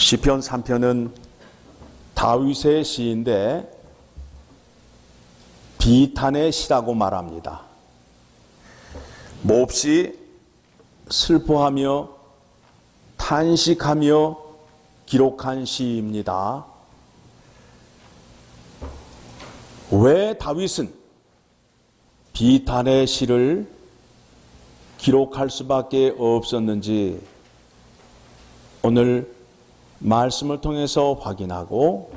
시편 3편은 다윗의 시인데 비탄의 시라고 말합니다. 몹시 슬퍼하며 탄식하며 기록한 시입니다. 왜 다윗은 비탄의 시를 기록할 수밖에 없었는지 오늘 말씀을 통해서 확인하고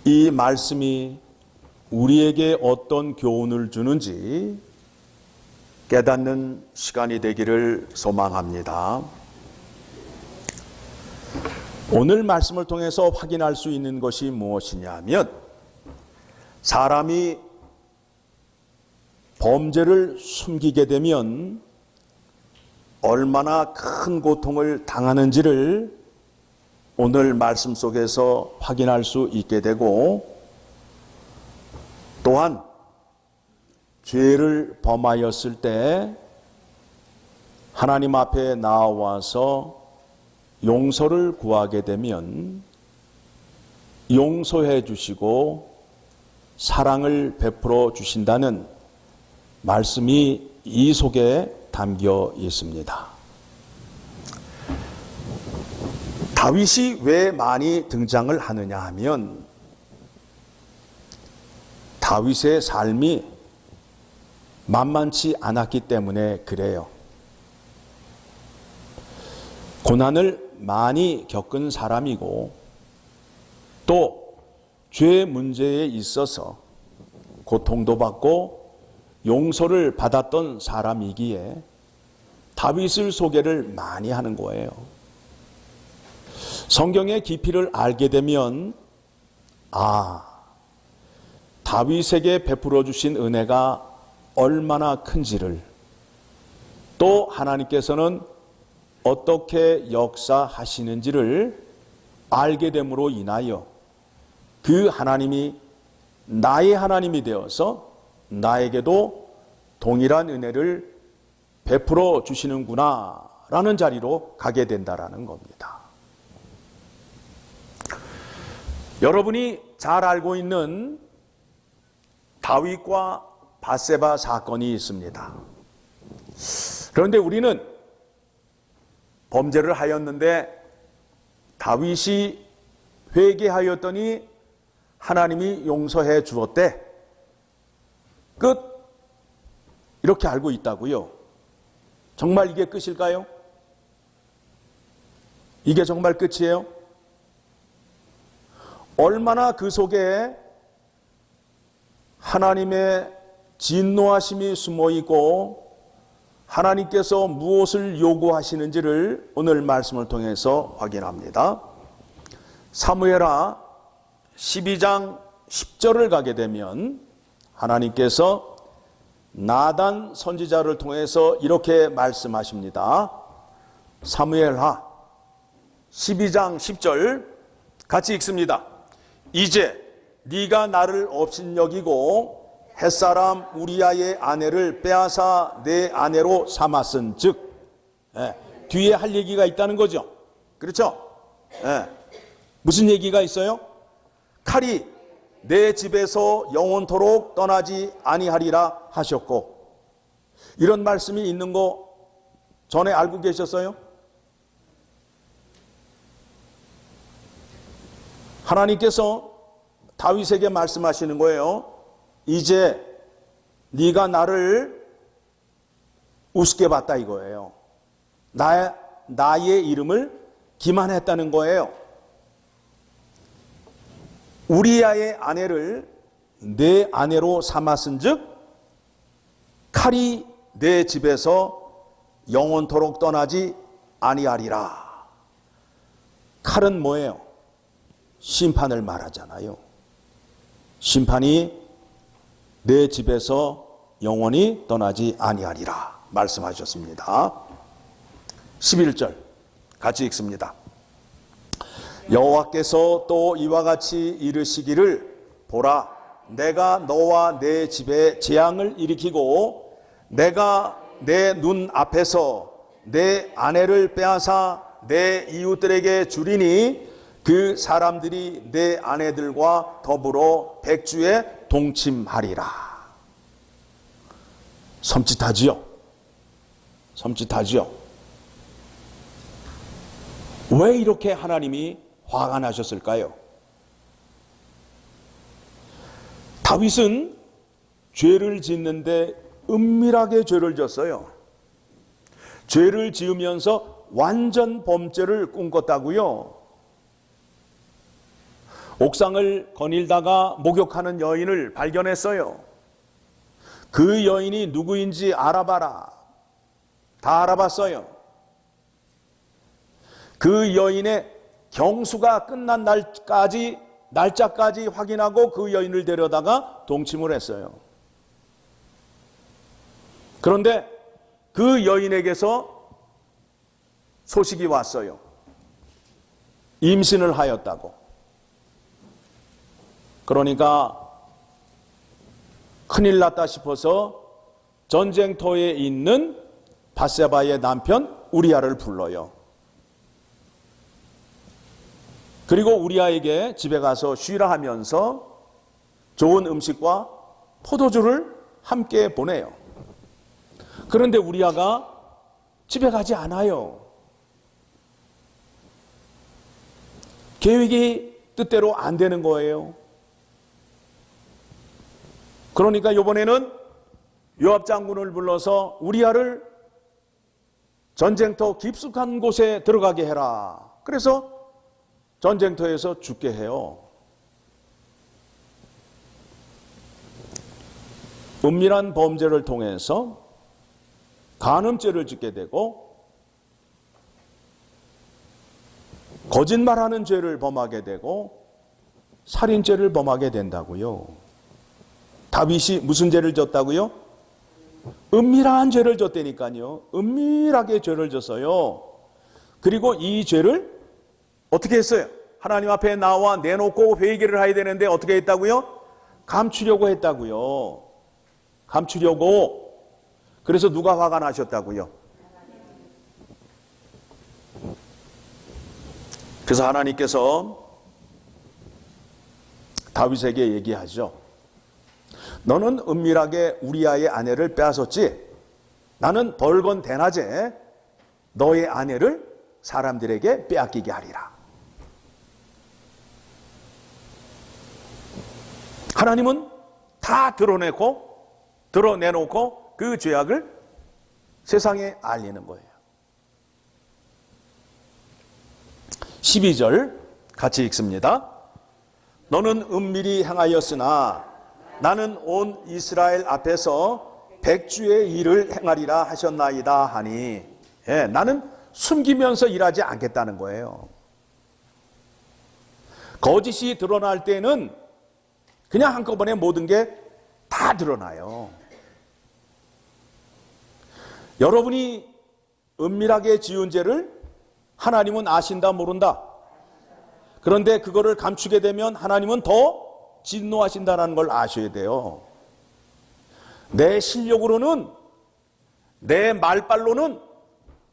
이 말씀이 우리에게 어떤 교훈을 주는지 깨닫는 시간이 되기를 소망합니다. 오늘 말씀을 통해서 확인할 수 있는 것이 무엇이냐면 사람이 범죄를 숨기게 되면 얼마나 큰 고통을 당하는지를 오늘 말씀 속에서 확인할 수 있게 되고 또한 죄를 범하였을 때 하나님 앞에 나와서 용서를 구하게 되면 용서해 주시고 사랑을 베풀어 주신다는 말씀이 이 속에 담겨 있습니다. 다윗이 왜 많이 등장을 하느냐 하면 다윗의 삶이 만만치 않았기 때문에 그래요. 고난을 많이 겪은 사람이고 또 죄 문제에 있어서 고통도 받고 용서를 받았던 사람이기에 다윗을 소개를 많이 하는 거예요. 성경의 깊이를 알게 되면 다윗에게 베풀어 주신 은혜가 얼마나 큰지를 또 하나님께서는 어떻게 역사하시는지를 알게 됨으로 인하여 그 하나님이 나의 하나님이 되어서 나에게도 동일한 은혜를 베풀어 주시는구나 라는 자리로 가게 된다라는 겁니다. 여러분이 잘 알고 있는 다윗과 밧세바 사건이 있습니다. 그런데 우리는 범죄를 하였는데 다윗이 회개하였더니 하나님이 용서해 주었대. 끝. 이렇게 알고 있다고요. 정말 이게 끝일까요? 이게 정말 끝이에요? 얼마나 그 속에 하나님의 진노하심이 숨어 있고 하나님께서 무엇을 요구하시는지를 오늘 말씀을 통해서 확인합니다. 사무엘하 12장 10절을 가게 되면 하나님께서 나단 선지자를 통해서 이렇게 말씀하십니다. 사무엘하 12장 10절 같이 읽습니다. 이제 네가 나를 업신여기고 햇사람 우리아의 아내를 빼앗아 내 아내로 삼았은즉 뒤에 할 얘기가 있다는 거죠. 그렇죠? 무슨 얘기가 있어요? 칼이 내 집에서 영원토록 떠나지 아니하리라 하셨고 이런 말씀이 있는 거 전에 알고 계셨어요? 하나님께서 다윗에게 말씀하시는 거예요. 이제 네가 나를 우습게 봤다 이거예요. 나의 이름을 기만했다는 거예요. 우리아의 아내를 내 아내로 삼았은즉 칼이 내 집에서 영원토록 떠나지 아니하리라. 칼은 뭐예요? 심판을 말하잖아요. 심판이 내 집에서 영원히 떠나지 아니하리라 말씀하셨습니다. 11절 같이 읽습니다. 여호와께서 또 이와 같이 이르시기를 보라 내가 너와 내 집에 재앙을 일으키고 내가 내 눈 앞에서 내 아내를 빼앗아 내 이웃들에게 주리니 그 사람들이 내 아내들과 더불어 백주에 동침하리라. 섬찟하지요? 섬찟하지요? 왜 이렇게 하나님이 화가 나셨을까요? 다윗은 죄를 짓는데 은밀하게 죄를 졌어요. 죄를 지으면서 완전 범죄를 꿈꿨다고요. 옥상을 거닐다가 목욕하는 여인을 발견했어요. 그 여인이 누구인지 알아봐라. 다 알아봤어요. 그 여인의 경수가 끝난 날짜까지 확인하고 그 여인을 데려다가 동침을 했어요. 그런데 그 여인에게서 소식이 왔어요. 임신을 하였다고. 그러니까 큰일 났다 싶어서 전쟁터에 있는 밧세바의 남편 우리아를 불러요. 그리고 우리아에게 집에 가서 쉬라 하면서 좋은 음식과 포도주를 함께 보내요. 그런데 우리아가 집에 가지 않아요. 계획이 뜻대로 안 되는 거예요. 그러니까 이번에는 요압 장군을 불러서 우리아를 전쟁터 깊숙한 곳에 들어가게 해라. 그래서 전쟁터에서 죽게 해요. 은밀한 범죄를 통해서 간음죄를 짓게 되고 거짓말하는 죄를 범하게 되고 살인죄를 범하게 된다고요. 다윗이 무슨 죄를 졌다고요? 은밀한 죄를 졌다니까요. 은밀하게 죄를 졌어요. 그리고 이 죄를 어떻게 했어요? 하나님 앞에 나와 내놓고 회개를 해야 되는데 어떻게 했다고요? 감추려고 했다고요. 감추려고. 그래서 누가 화가 나셨다고요? 그래서 하나님께서 다윗에게 얘기하죠. 너는 은밀하게 우리아의 아내를 빼앗았지. 나는 벌건 대낮에 너의 아내를 사람들에게 빼앗기게 하리라. 하나님은 다 드러내놓고 그 죄악을 세상에 알리는 거예요. 12절 같이 읽습니다. 너는 은밀히 행하였으나 나는 온 이스라엘 앞에서 백주의 일을 행하리라 하셨나이다 하니, 나는 숨기면서 일하지 않겠다는 거예요. 거짓이 드러날 때는 그냥 한꺼번에 모든 게 다 드러나요. 여러분이 은밀하게 지은 죄를 하나님은 아신다 모른다? 그런데 그거를 감추게 되면 하나님은 더 진노하신다는 걸 아셔야 돼요. 내 실력으로는, 내 말발로는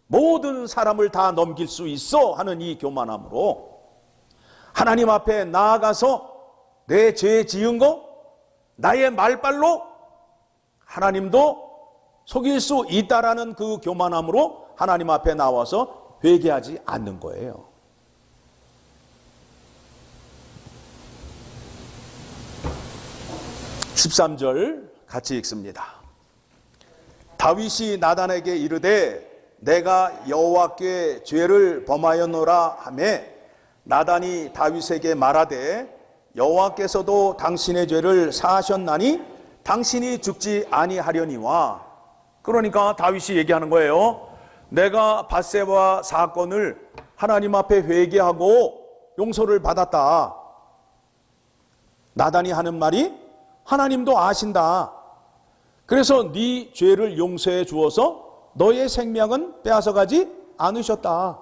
모든 사람을 다 넘길 수 있어 하는 이 교만함으로 하나님 앞에 나아가서 내 죄 지은 거 나의 말발로 하나님도 속일 수 있다라는 그 교만함으로 하나님 앞에 나와서 회개하지 않는 거예요. (13절) 같이 읽습니다. 다윗이 나단에게 이르되 내가 여호와께 죄를 범하였노라 하매 나단이 다윗에게 말하되 여호와께서도 당신의 죄를 사하셨나니 당신이 죽지 아니하려니와. 그러니까 다윗이 얘기하는 거예요. 내가 밧세바 사건을 하나님 앞에 회개하고 용서를 받았다. 나단이 하는 말이 하나님도 아신다. 그래서 네 죄를 용서해 주어서 너의 생명은 빼앗아가지 않으셨다.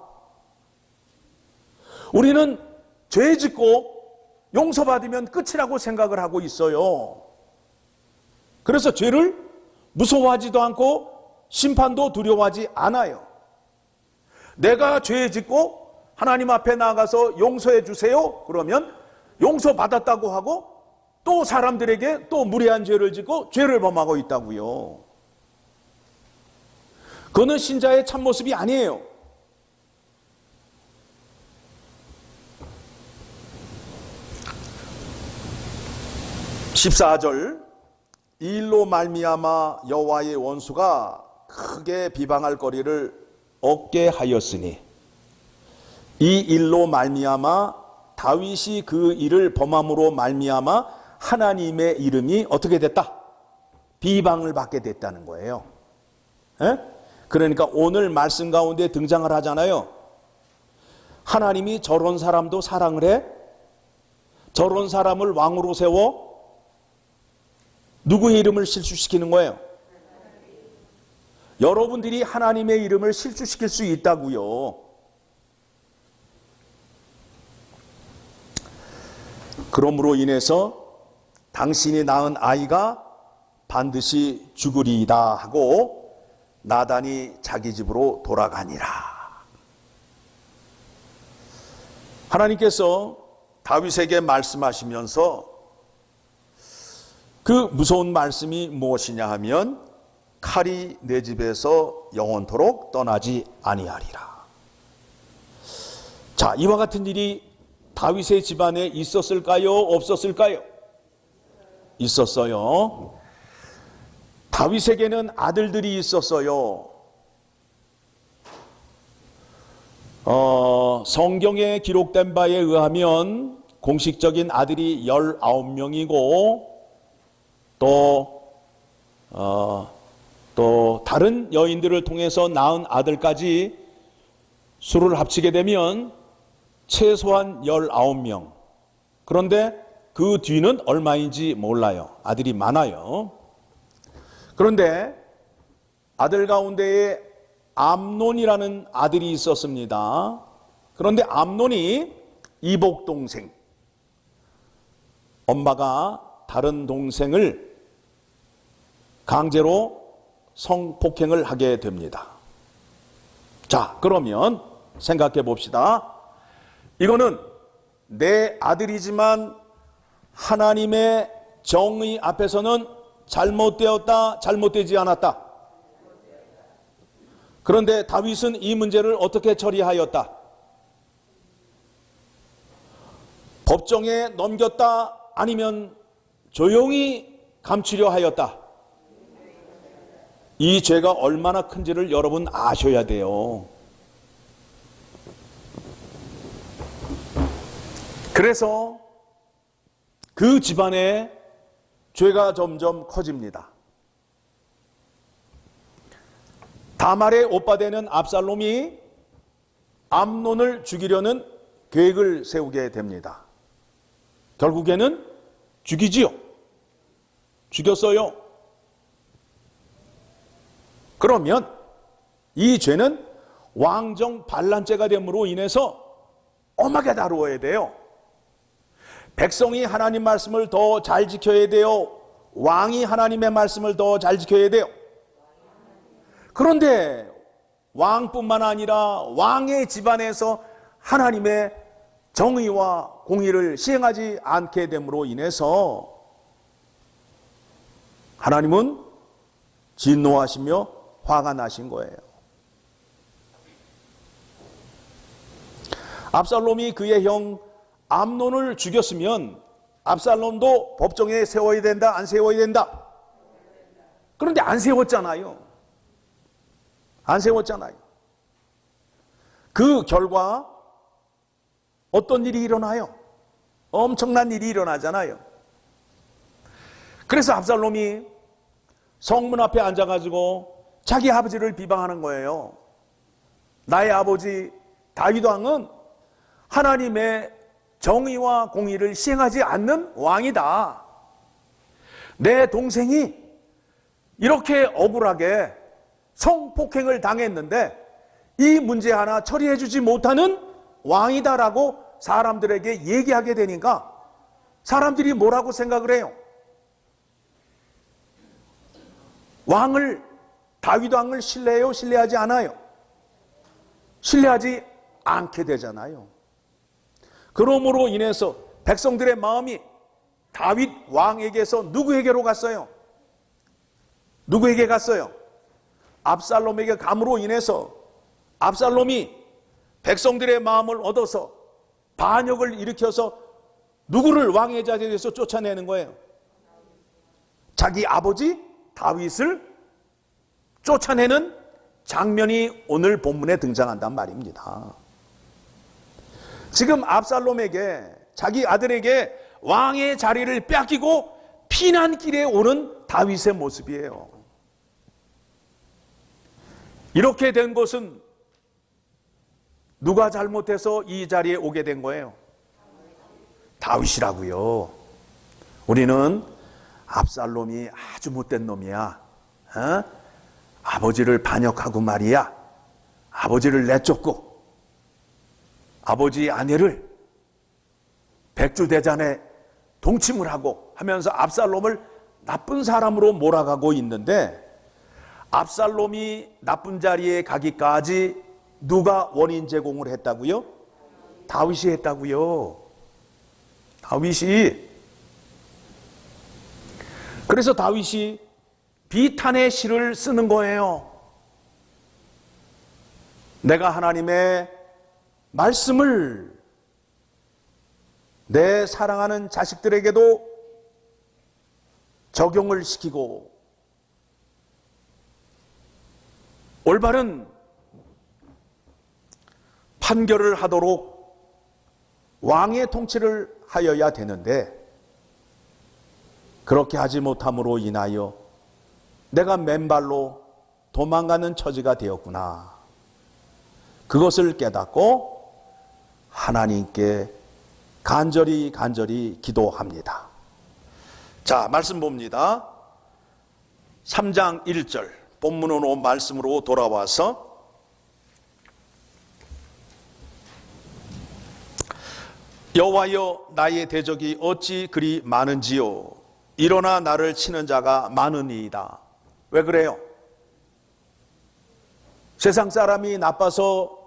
우리는 죄 짓고 용서받으면 끝이라고 생각을 하고 있어요. 그래서 죄를 무서워하지도 않고 심판도 두려워하지 않아요. 내가 죄 짓고 하나님 앞에 나가서 용서해 주세요. 그러면 용서받았다고 하고 또 사람들에게 또 무례한 죄를 짓고 죄를 범하고 있다고요. 그거는 신자의 참모습이 아니에요. (14절) 이 일로 말미암아 여호와의 원수가 크게 비방할 거리를 얻게 하였으니, 이 일로 말미암아 다윗이 그 일을 범함으로 말미암아 하나님의 이름이 어떻게 됐다? 비방을 받게 됐다는 거예요. 에? 그러니까 오늘 말씀 가운데 등장을 하잖아요. 하나님이 저런 사람도 사랑을 해? 저런 사람을 왕으로 세워? 누구의 이름을 실추시키는 거예요? 여러분들이 하나님의 이름을 실추시킬 수 있다고요. 그러므로 인해서 당신이 낳은 아이가 반드시 죽으리이다 하고 나단이 자기 집으로 돌아가니라. 하나님께서 다윗에게 말씀하시면서 그 무서운 말씀이 무엇이냐 하면 칼이 내 집에서 영원토록 떠나지 아니하리라. 자, 이와 같은 일이 다윗의 집안에 있었을까요? 없었을까요? 있었어요. 다윗에게는 아들들이 있었어요. 성경에 기록된 바에 의하면 공식적인 아들이 19명이고 또 다른 여인들을 통해서 낳은 아들까지 수를 합치게 되면 최소한 19명. 그런데 그 뒤는 얼마인지 몰라요. 아들이 많아요. 그런데 아들 가운데에 암논이라는 아들이 있었습니다. 그런데 암논이 이복 동생, 엄마가 다른 동생을 강제로 성폭행을 하게 됩니다. 자, 그러면 생각해 봅시다. 이거는 내 아들이지만 하나님의 정의 앞에서는 잘못되었다, 잘못되지 않았다. 그런데 다윗은 이 문제를 어떻게 처리하였다? 법정에 넘겼다, 아니면 조용히 감추려 하였다. 이 죄가 얼마나 큰지를 여러분 아셔야 돼요. 그래서 그 집안에 죄가 점점 커집니다. 다말의 오빠 되는 압살롬이 암논을 죽이려는 계획을 세우게 됩니다. 결국에는 죽이지요. 죽였어요. 그러면 이 죄는 왕정 반란죄가 됨으로 인해서 엄하게 다루어야 돼요. 백성이 하나님 말씀을 더 잘 지켜야 돼요. 왕이 하나님의 말씀을 더 잘 지켜야 돼요. 그런데 왕뿐만 아니라 왕의 집안에서 하나님의 정의와 공의를 시행하지 않게 됨으로 인해서 하나님은 진노하시며 화가 나신 거예요. 압살롬이 그의 형 암논을 죽였으면 압살롬도 법정에 세워야 된다, 안 세워야 된다? 그런데 안 세웠잖아요. 안 세웠잖아요. 그 결과 어떤 일이 일어나요? 엄청난 일이 일어나잖아요. 그래서 압살롬이 성문 앞에 앉아가지고 자기 아버지를 비방하는 거예요. 나의 아버지 다윗 왕은 하나님의 정의와 공의를 시행하지 않는 왕이다. 내 동생이 이렇게 억울하게 성폭행을 당했는데 이 문제 하나 처리해 주지 못하는 왕이다라고 사람들에게 얘기하게 되니까 사람들이 뭐라고 생각을 해요? 다윗 왕을 신뢰해요? 신뢰하지 않아요? 신뢰하지 않게 되잖아요. 그러므로 인해서 백성들의 마음이 다윗 왕에게서 누구에게로 갔어요? 누구에게 갔어요? 압살롬에게 감으로 인해서 압살롬이 백성들의 마음을 얻어서 반역을 일으켜서 누구를 왕의 자리에서 쫓아내는 거예요? 자기 아버지 다윗을 쫓아내는 장면이 오늘 본문에 등장한단 말입니다. 지금 압살롬에게, 자기 아들에게 왕의 자리를 뺏기고 피난길에 오는 다윗의 모습이에요. 이렇게 된 것은 누가 잘못해서 이 자리에 오게 된 거예요? 다윗이라고요. 우리는 압살롬이 아주 못된 놈이야. 아버지를 반역하고 말이야. 아버지를 내쫓고 아버지 아내를 백주대잔에 동침을 하고 하면서 압살롬을 나쁜 사람으로 몰아가고 있는데, 압살롬이 나쁜 자리에 가기까지 누가 원인 제공을 했다고요? 다윗이 했다고요. 다윗이. 그래서 다윗이 비탄의 시를 쓰는 거예요. 내가 하나님의 말씀을 내 사랑하는 자식들에게도 적용을 시키고 올바른 판결을 하도록 왕의 통치를 하여야 되는데, 그렇게 하지 못함으로 인하여 내가 맨발로 도망가는 처지가 되었구나. 그것을 깨닫고 하나님께 간절히 기도합니다. 자, 말씀 봅니다. 3장 1절 본문으로 말씀으로 돌아와서 여호와여, 나의 대적이 어찌 그리 많은지요. 일어나 나를 치는 자가 많으니이다. 왜 그래요? 세상 사람이 나빠서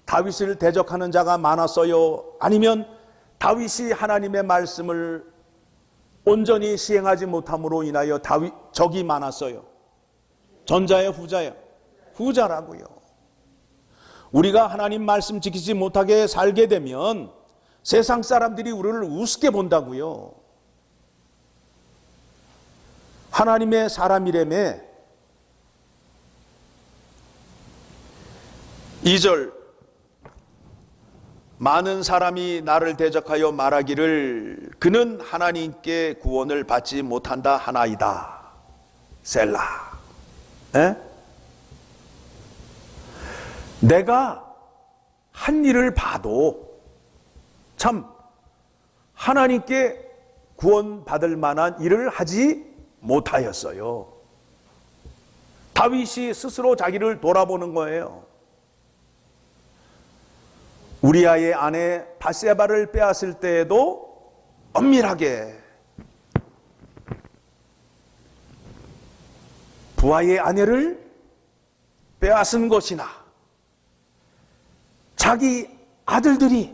다윗을 대적하는 자가 많았어요? 아니면 다윗이 하나님의 말씀을 온전히 시행하지 못함으로 인하여 적이 많았어요? 전자예요, 후자예요? 후자라고요. 우리가 하나님 말씀 지키지 못하게 살게 되면 세상 사람들이 우리를 우습게 본다고요. 하나님의 사람이라며. 2절 많은 사람이 나를 대적하여 말하기를 그는 하나님께 구원을 받지 못한다 하나이다. 셀라. 에? 내가 한 일을 봐도 참 하나님께 구원받을 만한 일을 하지 못하였어요. 다윗이 스스로 자기를 돌아보는 거예요. 우리아의 아내 바세바를 빼앗을 때에도 엄밀하게 부하의 아내를 빼앗은 것이나, 자기 아들들이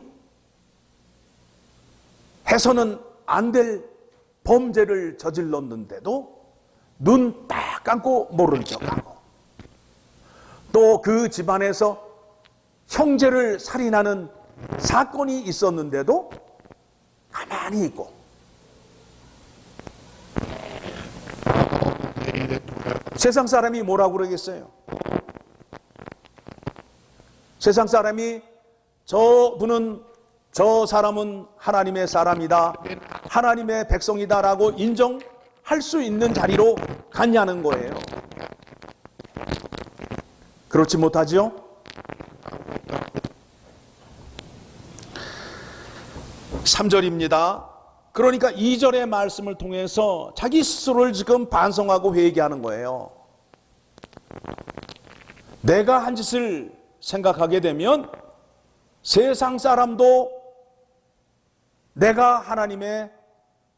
해서는 안 될 범죄를 저질렀는데도 눈 딱 감고 모른 척하고, 또 그 집안에서 형제를 살인하는 사건이 있었는데도 가만히 있고, 세상 사람이 뭐라고 그러겠어요? 세상 사람이 저 사람은 하나님의 사람이다, 하나님의 백성이다라고 인정할 수 있는 자리로 갔냐는 거예요. 그렇지 못하지요? (3절입니다) 그러니까 2절의 말씀을 통해서 자기 스스로를 지금 반성하고 회개하는 거예요. 내가 한 짓을 생각하게 되면 세상 사람도 내가 하나님의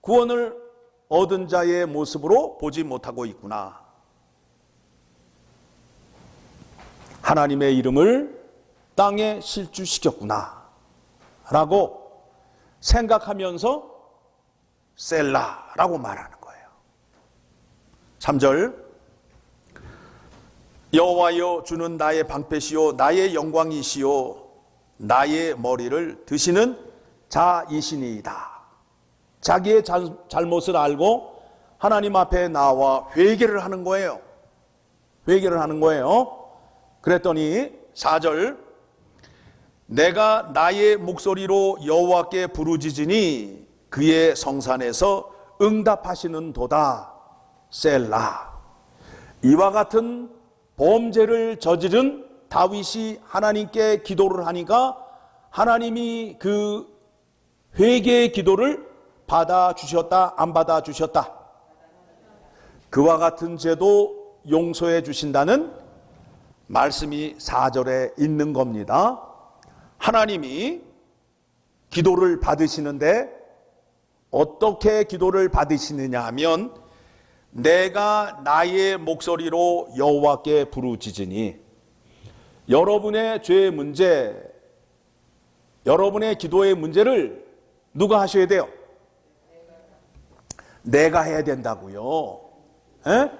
구원을 얻은 자의 모습으로 보지 못하고 있구나. 하나님의 이름을 땅에 실주시켰구나 라고 생각하면서 셀라라고 말하는 거예요. 3절 여호와여 주는 나의 방패시요 나의 영광이시요 나의 머리를 드시는 자이시니이다. 자기의 잘못을 알고 하나님 앞에 나와 회개를 하는 거예요. 회개를 하는 거예요. 그랬더니 4절 내가 나의 목소리로 여호와께 부르짖으니 그의 성산에서 응답하시는도다. 셀라. 이와 같은 범죄를 저지른 다윗이 하나님께 기도를 하니까 하나님이 그 회개의 기도를 받아주셨다, 안 받아주셨다? 그와 같은 죄도 용서해 주신다는 말씀이 4절에 있는 겁니다. 하나님이 기도를 받으시는데 어떻게 기도를 받으시느냐 하면 내가 나의 목소리로 여호와께 부르짖으니 여러분의 죄의 문제, 여러분의 기도의 문제를 누가 하셔야 돼요? 내가 해야 된다고요. 에?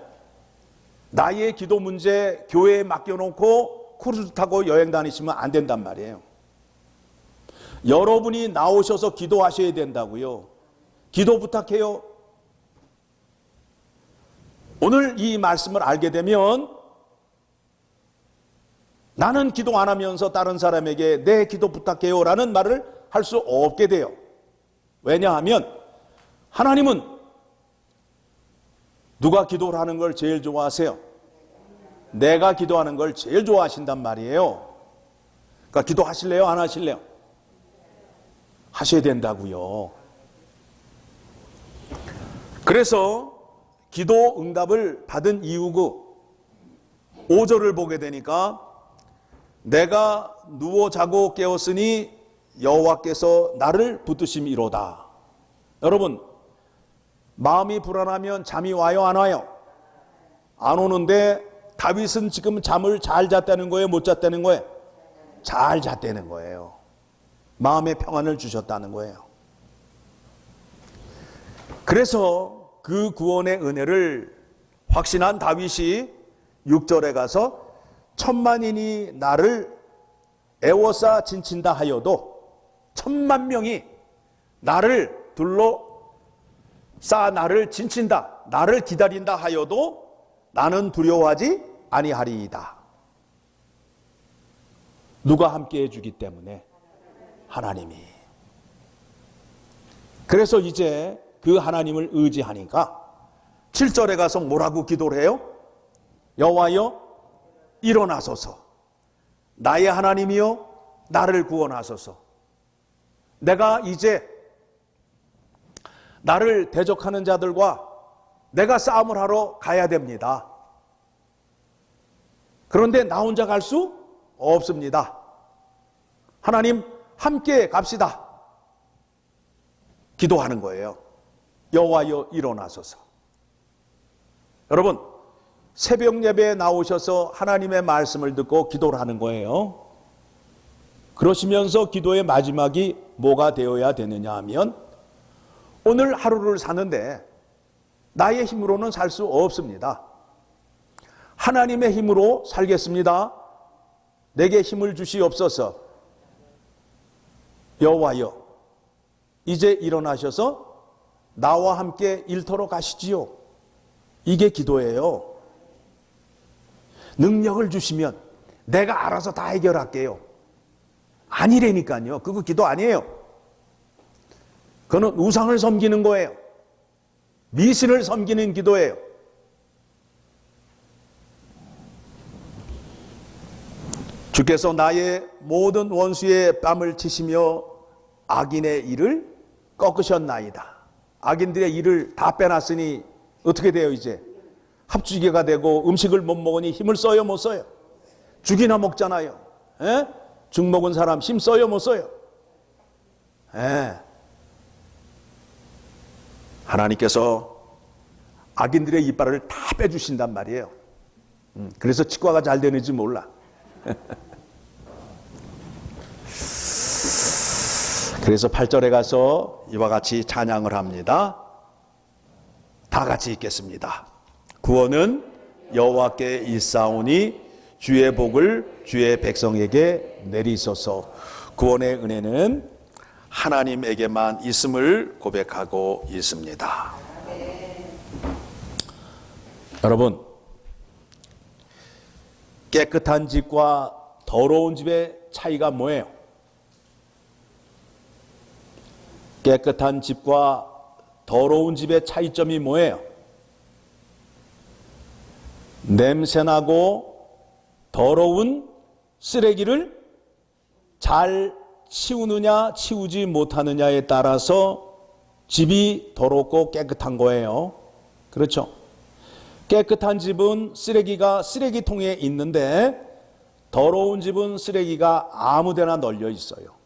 나의 기도 문제 교회에 맡겨놓고 크루즈 타고 여행 다니시면 안 된단 말이에요. 여러분이 나오셔서 기도하셔야 된다고요. 기도 부탁해요. 오늘 이 말씀을 알게 되면 나는 기도 안 하면서 다른 사람에게 내 기도 부탁해요 라는 말을 할 수 없게 돼요. 왜냐하면 하나님은 누가 기도를 하는 걸 제일 좋아하세요? 내가 기도하는 걸 제일 좋아하신단 말이에요. 그러니까 기도하실래요? 안 하실래요? 하셔야 된다고요. 그래서 기도 응답을 받은 이유고 5절을 보게 되니까 내가 누워 자고 깨었으니 여호와께서 나를 붙드심이로다. 여러분 마음이 불안하면 잠이 와요, 안 와요? 안 오는데 다윗은 지금 잠을 잘 잤다는 거예요, 못 잤다는 거예요? 잘 잤다는 거예요. 마음의 평안을 주셨다는 거예요. 그래서 그 구원의 은혜를 확신한 다윗이 6절에 가서 천만인이 나를 애워싸 진친다 하여도 10,000,000명이 나를 둘러싸 나를 진친다, 나를 기다린다 하여도 나는 두려워하지 아니하리이다. 누가 함께 해주기 때문에? 하나님이. 그래서 이제 그 하나님을 의지하니까 7절에 가서 뭐라고 기도를 해요? 여호와여 일어나소서, 나의 하나님이여 나를 구원하소서. 내가 이제 나를 대적하는 자들과 내가 싸움을 하러 가야 됩니다. 그런데 나 혼자 갈 수 없습니다. 하나님 함께 갑시다. 기도하는 거예요. 여호와여 일어나소서. 여러분 새벽 예배에 나오셔서 하나님의 말씀을 듣고 기도를 하는 거예요. 그러시면서 기도의 마지막이 뭐가 되어야 되느냐 하면 오늘 하루를 사는데 나의 힘으로는 살 수 없습니다. 하나님의 힘으로 살겠습니다. 내게 힘을 주시옵소서. 여호와여 이제 일어나셔서 나와 함께 일터로 가시지요. 이게 기도예요. 능력을 주시면 내가 알아서 다 해결할게요. 아니라니까요. 그거 기도 아니에요. 그거는 우상을 섬기는 거예요. 미신을 섬기는 기도예요. 주께서 나의 모든 원수의 뺨을 치시며 악인의 일을 꺾으셨나이다. 악인들의 일을 다 빼놨으니 어떻게 돼요 이제? 합주기가 되고 음식을 못 먹으니 힘을 써요 못 써요? 죽이나 먹잖아요. 에? 죽 먹은 사람 힘 써요 못 써요? 에. 하나님께서 악인들의 이빨을 다 빼주신단 말이에요. 그래서 치과가 잘 되는지 몰라. 그래서 8절에 가서 이와 같이 찬양을 합니다. 다 같이 읽겠습니다. 구원은 여호와께 있사오니 주의 복을 주의 백성에게 내리소서. 구원의 은혜는 하나님에게만 있음을 고백하고 있습니다. 여러분, 깨끗한 집과 더러운 집의 차이가 뭐예요? 깨끗한 집과 더러운 집의 차이점이 뭐예요? 냄새나고 더러운 쓰레기를 잘 치우느냐 치우지 못하느냐에 따라서 집이 더럽고 깨끗한 거예요. 그렇죠? 깨끗한 집은 쓰레기가 쓰레기통에 있는데 더러운 집은 쓰레기가 아무데나 널려 있어요.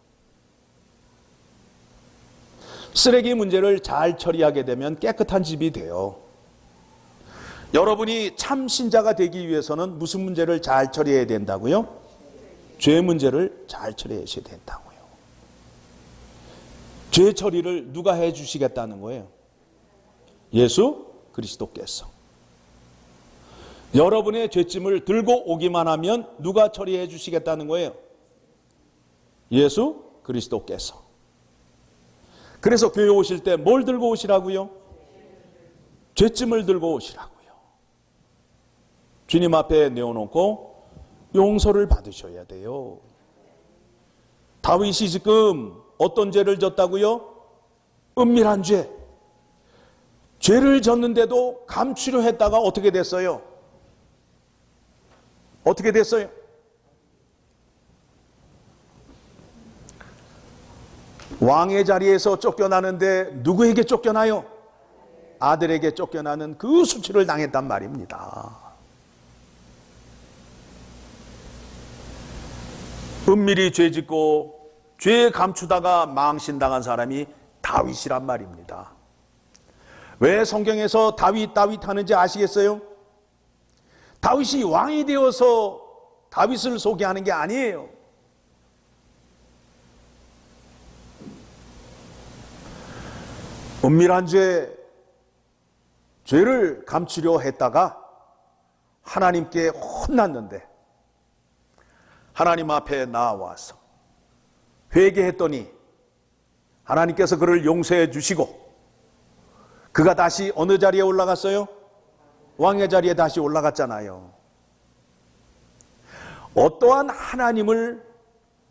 쓰레기 문제를 잘 처리하게 되면 깨끗한 집이 돼요. 여러분이 참 신자가 되기 위해서는 무슨 문제를 잘 처리해야 된다고요? 죄 문제를 잘 처리하셔야 된다고요. 죄 처리를 누가 해 주시겠다는 거예요? 예수 그리스도께서. 여러분의 죄짐을 들고 오기만 하면 누가 처리해 주시겠다는 거예요? 예수 그리스도께서. 그래서 교회 오실 때 뭘 들고 오시라고요? 죄짐을 들고 오시라고요. 주님 앞에 내어놓고 용서를 받으셔야 돼요. 다윗이 지금 어떤 죄를 졌다고요? 은밀한 죄. 죄를 졌는데도 감추려 했다가 어떻게 됐어요? 어떻게 됐어요? 왕의 자리에서 쫓겨나는데 누구에게 쫓겨나요? 아들에게 쫓겨나는 그 수치를 당했단 말입니다. 은밀히 죄짓고 죄 감추다가 망신당한 사람이 다윗이란 말입니다. 왜 성경에서 다윗 하는지 아시겠어요? 다윗이 왕이 되어서 다윗을 소개하는 게 아니에요. 은밀한 죄를 감추려 했다가 하나님께 혼났는데 하나님 앞에 나와서 회개했더니 하나님께서 그를 용서해 주시고 그가 다시 어느 자리에 올라갔어요? 왕의 자리에 다시 올라갔잖아요. 어떠한 하나님을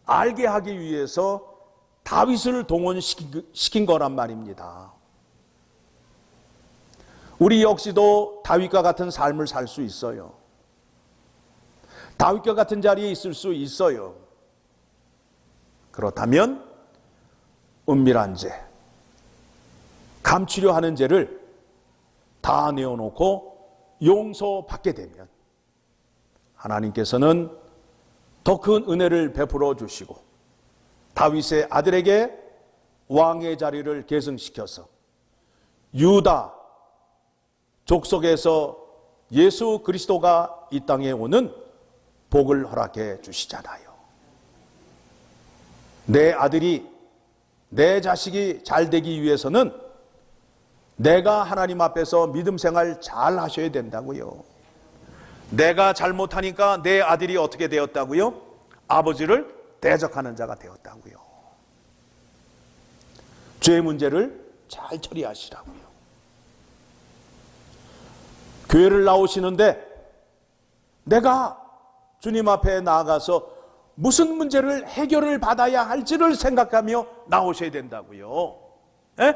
알게 하기 위해서 다윗을 동원시킨 거란 말입니다. 우리 역시도 다윗과 같은 삶을 살 수 있어요. 다윗과 같은 자리에 있을 수 있어요. 그렇다면 은밀한 죄, 감추려 하는 죄를 다 내어놓고 용서받게 되면 하나님께서는 더 큰 은혜를 베풀어 주시고 다윗의 아들에게 왕의 자리를 계승시켜서 유다 족속에서 예수 그리스도가 이 땅에 오는 복을 허락해 주시잖아요. 내 아들이, 내 자식이 잘 되기 위해서는 내가 하나님 앞에서 믿음 생활 잘 하셔야 된다고요. 내가 잘못하니까 내 아들이 어떻게 되었다고요? 아버지를 대적하는 자가 되었다고요. 죄 문제를 잘 처리하시라고요. 교회를 나오시는데 내가 주님 앞에 나아가서 무슨 문제를 해결을 받아야 할지를 생각하며 나오셔야 된다고요. 에?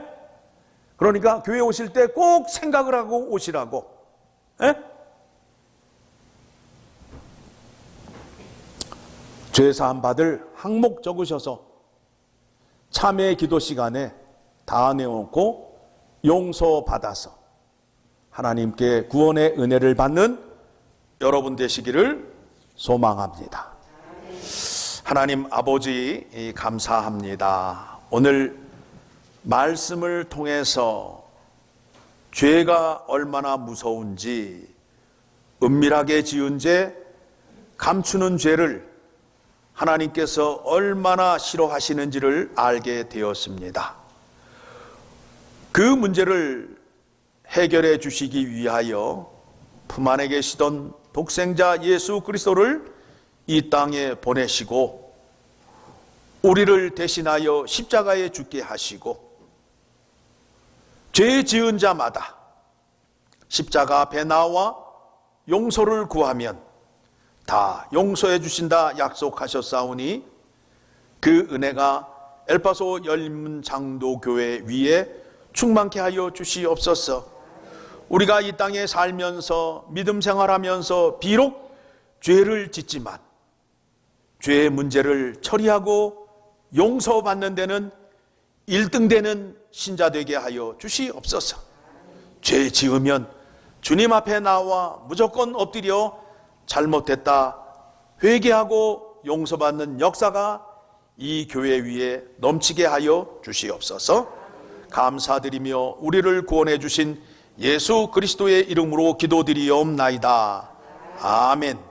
그러니까 교회 오실 때 꼭 생각을 하고 오시라고. 에? 죄사함 받을 항목 적으셔서 참회 기도 시간에 다 내놓고 용서받아서 하나님께 구원의 은혜를 받는 여러분 되시기를 소망합니다. 하나님 아버지 감사합니다. 오늘 말씀을 통해서 죄가 얼마나 무서운지, 은밀하게 지은 죄, 감추는 죄를 하나님께서 얼마나 싫어하시는지를 알게 되었습니다. 그 문제를 해결해 주시기 위하여 품 안에 계시던 독생자 예수 그리스도를 이 땅에 보내시고 우리를 대신하여 십자가에 죽게 하시고 죄 지은 자마다 십자가 앞에 나와 용서를 구하면 다 용서해 주신다 약속하셨사오니 그 은혜가 엘파소 열린장로교회 위에 충만케 하여 주시옵소서. 우리가 이 땅에 살면서 믿음 생활하면서 비록 죄를 짓지만 죄의 문제를 처리하고 용서받는 데는 1등 되는 신자 되게 하여 주시옵소서. 죄 지으면 주님 앞에 나와 무조건 엎드려 잘못했다 회개하고 용서받는 역사가 이 교회 위에 넘치게 하여 주시옵소서. 감사드리며 우리를 구원해 주신 예수 그리스도의 이름으로 기도드리옵나이다. 아멘.